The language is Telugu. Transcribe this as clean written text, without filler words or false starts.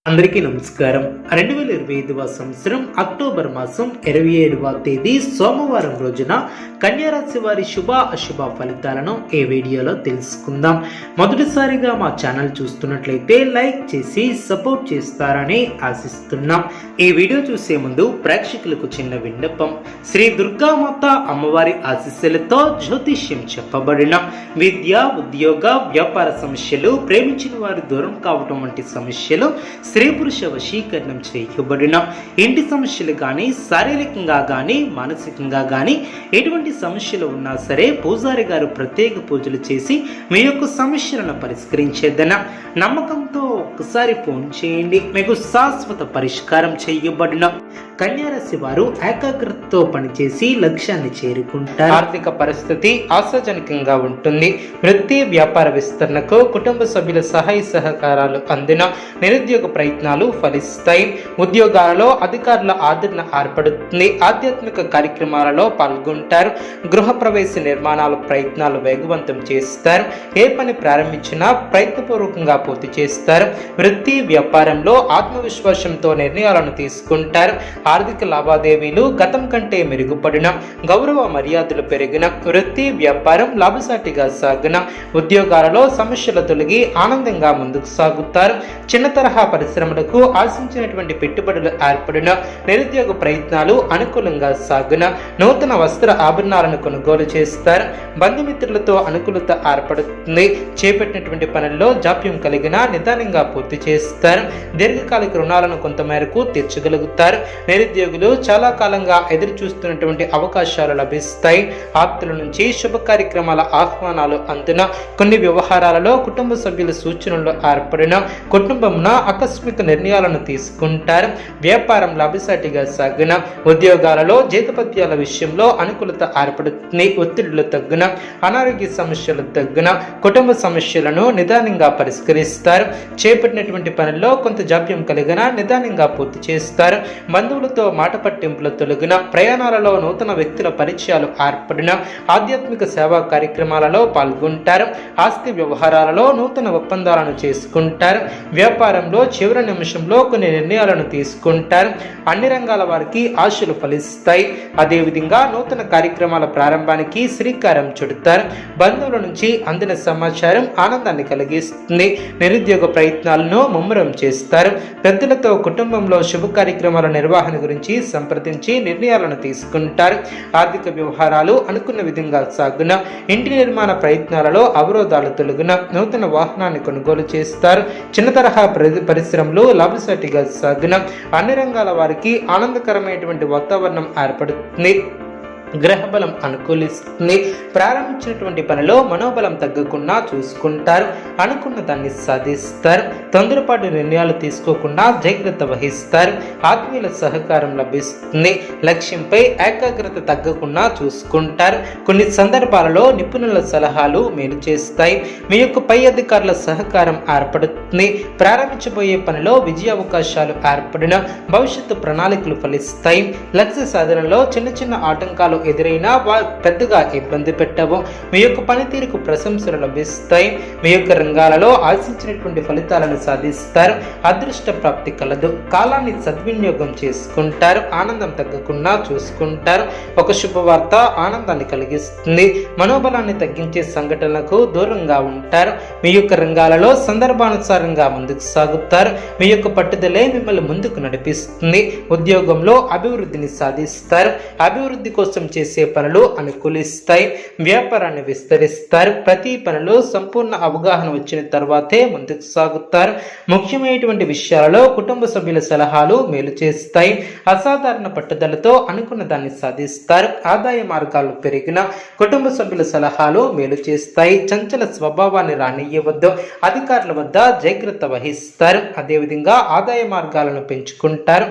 అందరికీ నమస్కారం. 2025వ సంవత్సరం అక్టోబర్ మాసం 27వ తేదీ సోమవారం రోజున కన్యారాశి వారి శుభ అశుభ ఫలితాలను ఈ వీడియోలో తెలుసుకుందాం. మొదటిసారిగా మా ఛానల్ చూస్తున్నట్లయితే లైక్ చేసి సపోర్ట్ చేస్తారని ఆశిస్తున్నాం. ఈ వీడియో చూసే ముందు ప్రేక్షకులకు చిన్న విన్నపం. శ్రీ దుర్గామాత అమ్మవారి ఆశీస్సులతో జ్యోతిష్యం చెప్పబడిన విద్య, ఉద్యోగ, వ్యాపార సమస్యలు, ప్రేమించిన వారు దూరం కావటం వంటి సమస్యలు, స్త్రీ పురుష వశీకరణం చేయబడిన ఇంటి సమస్యలు కానీ, శారీరకంగా కానీ, మానసికంగా కానీ ఎటువంటి సమస్యలు ఉన్నా సరే పూజారి గారు ప్రత్యేక పూజలు చేసి మీ యొక్క సమస్యలను పరిష్కరించేదన నమ్మకంతో ఒక్కసారి ఫోన్ చేయండి. మీకు శాశ్వత పరిష్కారం చేయబడిన కన్యారాశి వారు ఏకాగ్రతతో పనిచేసి లక్ష్యాన్ని చేరుకుంటారు. ఆర్థిక పరిస్థితి ఆశాజనకంగా ఉంటుంది. వృత్తి, వ్యాపార విస్తరణకు కుటుంబ సభ్యుల సహాయ సహకారాలు అందిన నిరుద్యోగ ప్రయత్నాలు ఫలిస్తాయి. ఉద్యోగాలలో అధికారుల ఆదరణ ఏర్పడుతుంది. ఆధ్యాత్మిక కార్యక్రమాలలో పాల్గొంటారు. గృహప్రవేశ నిర్మాణాల ప్రయత్నాలు వేగవంతం చేస్తారు. ఏ పని ప్రారంభించినా ప్రయత్నపూర్వకంగా పూర్తి చేస్తారు. వృత్తి, వ్యాపారంలో ఆత్మవిశ్వాసంతో నిర్ణయాలను తీసుకుంటారు. ఆర్థిక లావాదేవీలు గతం కంటే మెరుగుపడిన, గౌరవ మర్యాదలు పెరిగిన, వృత్తి, వ్యాపారం లాభసాటిగా సాగిన, ఉద్యోగాలలో సమస్యలు తొలగి ఆనందంగా ముందుకు సాగుతారు. చిన్న తరహా పరిశ్రమలకు ఆశించినటువంటి పెట్టుబడులు ఏర్పడిన, నిరుద్యోగ ప్రయత్నాలు అనుకూలంగా సాగిన, నూతన వస్త్ర ఆభరణాలను కొనుగోలు చేస్తారు. బంధుమిత్రులతో అనుకూలత ఏర్పడుతుంది. చేపట్టినటువంటి పనుల్లో జాప్యం కలిగిన నిదానంగా పూర్తి చేస్తారు. దీర్ఘకాలిక రుణాలను కొంతమేరకు తీర్చగలుగుతారు. నిరుద్యోగులు చాలా కాలంగా ఎదురు చూస్తున్నటువంటి అవకాశాలు లభిస్తాయి. ఆప్తుల నుంచి శుభ కార్యక్రమాల ఆహ్వానాలు అందున, కొన్ని వ్యవహారాలలో కుటుంబ సభ్యుల సూచనలు ఏర్పడిన, కుటుంబంన ఆకస్మిక నిర్ణయాలను తీసుకుంటారు. వ్యాపారం లాభసాటిగా సాగిన, ఉద్యోగాలలో జీతపత్యాల విషయంలో అనుకూలత ఏర్పడుతుంది. ఒత్తిడులు తగ్గిన, అనారోగ్య సమస్యలు తగ్గిన, కుటుంబ సమస్యలను నిదానంగా పరిష్కరిస్తారు. చేపట్టినటువంటి పనుల్లో కొంత జాప్యం కలిగిన నిదానంగా పూర్తి చేస్తారు. బంధువులతో మాట పట్టింపులు తొలగిన, ప్రయాణాలలో నూతన వ్యక్తుల పరిచయాలు ఏర్పడిన, ఆధ్యాత్మిక సేవా కార్యక్రమాలలో పాల్గొంటారు. ఆస్తి వ్యవహారాలలో నూతన ఒప్పందాలను చేసుకుంటారు. వ్యాపారంలో చివరి నిమిషంలో కొన్ని నిర్ణయాలను తీసుకుంటారు. అన్ని రంగాల వారికి ఆశలు ఫలిస్తాయి. అదేవిధంగా నూతన కార్యక్రమాల ప్రారంభానికి శ్రీకారం చుడతారు. బంధువుల నుంచి అందిన సమాచారం ఆనందాన్ని కలిగిస్తుంది. నిరుద్యోగ ప్రయత్నాలను ముమ్మరం చేస్తారు. పెద్దలతో కుటుంబంలో శుభ కార్యక్రమాల నిర్వహణ గురించి సంప్రదించి నిర్ణయాలను తీసుకుంటారు. ఆర్థిక వ్యవహారాలు అనుకున్న విధంగా సాగున, ఇంటి నిర్మాణ ప్రయత్నాలలో అవరోధాలు తొలగిన, నూతన వాహనాన్ని కొనుగోలు చేస్తారు. చిన్న తరహా పరిశ్రమలు లాభసాటిగా సాగున, అన్ని రంగాల వారికి ఆనందకరమైనటువంటి వాతావరణం ఏర్పడుతుంది. గ్రహబలం అనుకూలిస్తుంది. ప్రారంభించినటువంటి పనిలో మనోబలం తగ్గకుండా చూసుకుంటారు. అనుకున్న దాన్ని సాధిస్తారు. తొందరపాటు నిర్ణయాలు తీసుకోకుండా జాగ్రత్త వహిస్తారు. ఆత్మీయుల సహకారం లభిస్తుంది. లక్ష్యంపై ఏకాగ్రత తగ్గకుండా చూసుకుంటారు. కొన్ని సందర్భాలలో నిపుణుల సలహాలు మేలు చేస్తాయి. మీ యొక్క పై అధికారుల సహకారం ఏర్పడుతుంది. ప్రారంభించబోయే పనిలో విజయ అవకాశాలు ఏర్పడిన, భవిష్యత్తు ప్రణాళికలు ఫలిస్తాయి. లక్ష్య సాధనలో చిన్న చిన్న ఆటంకాలు ఎదురైనా పెద్దగా ఇబ్బంది పెట్టవు. మీ యొక్క పనితీరుకు ప్రశంసలు లభిస్తాయి. మీ యొక్క రంగాలలో ఆశించినటువంటి ఫలితాలను సాధిస్తారు. అదృష్ట ప్రాప్తి కలదు. కాలాన్ని సద్వినియోగం చేసుకుంటారు. ఆనందం తగ్గకుండా చూసుకుంటారు. ఒక శుభవార్త ఆనందాన్ని కలిగిస్తుంది. మనోబలాన్ని తగ్గించే సంఘటనలకు దూరంగా ఉంటారు. మీ యొక్క రంగాలలో సందర్భానుసారంగా ముందుకు సాగుతారు. మీ యొక్క పట్టుదలే మిమ్మల్ని ముందుకు నడిపిస్తుంది. ఉద్యోగంలో అభివృద్ధిని సాధిస్తారు. అభివృద్ధి కోసం చేసే పనులు అనుకూలిస్తాయి. వ్యాపారాన్ని విస్తరిస్తారు. ప్రతి పనిలో సంపూర్ణ అవగాహన వచ్చిన తర్వాతే ముందుకు సాగుతారు. ముఖ్యమైనటువంటి విషయాలలో కుటుంబ సభ్యుల సలహాలు మేలు చేస్తాయి. అసాధారణ పట్టుదలతో అనుకున్న దాన్ని సాధిస్తారు. ఆదాయ మార్గాలు పెరిగిన, కుటుంబ సభ్యుల సలహాలు మేలు చేస్తాయి. చంచల స్వభావాన్ని రానియ్యవద్దు. అధికారుల వద్ద జాగ్రత్త వహిస్తారు. అదేవిధంగా ఆదాయ మార్గాలను పెంచుకుంటారు.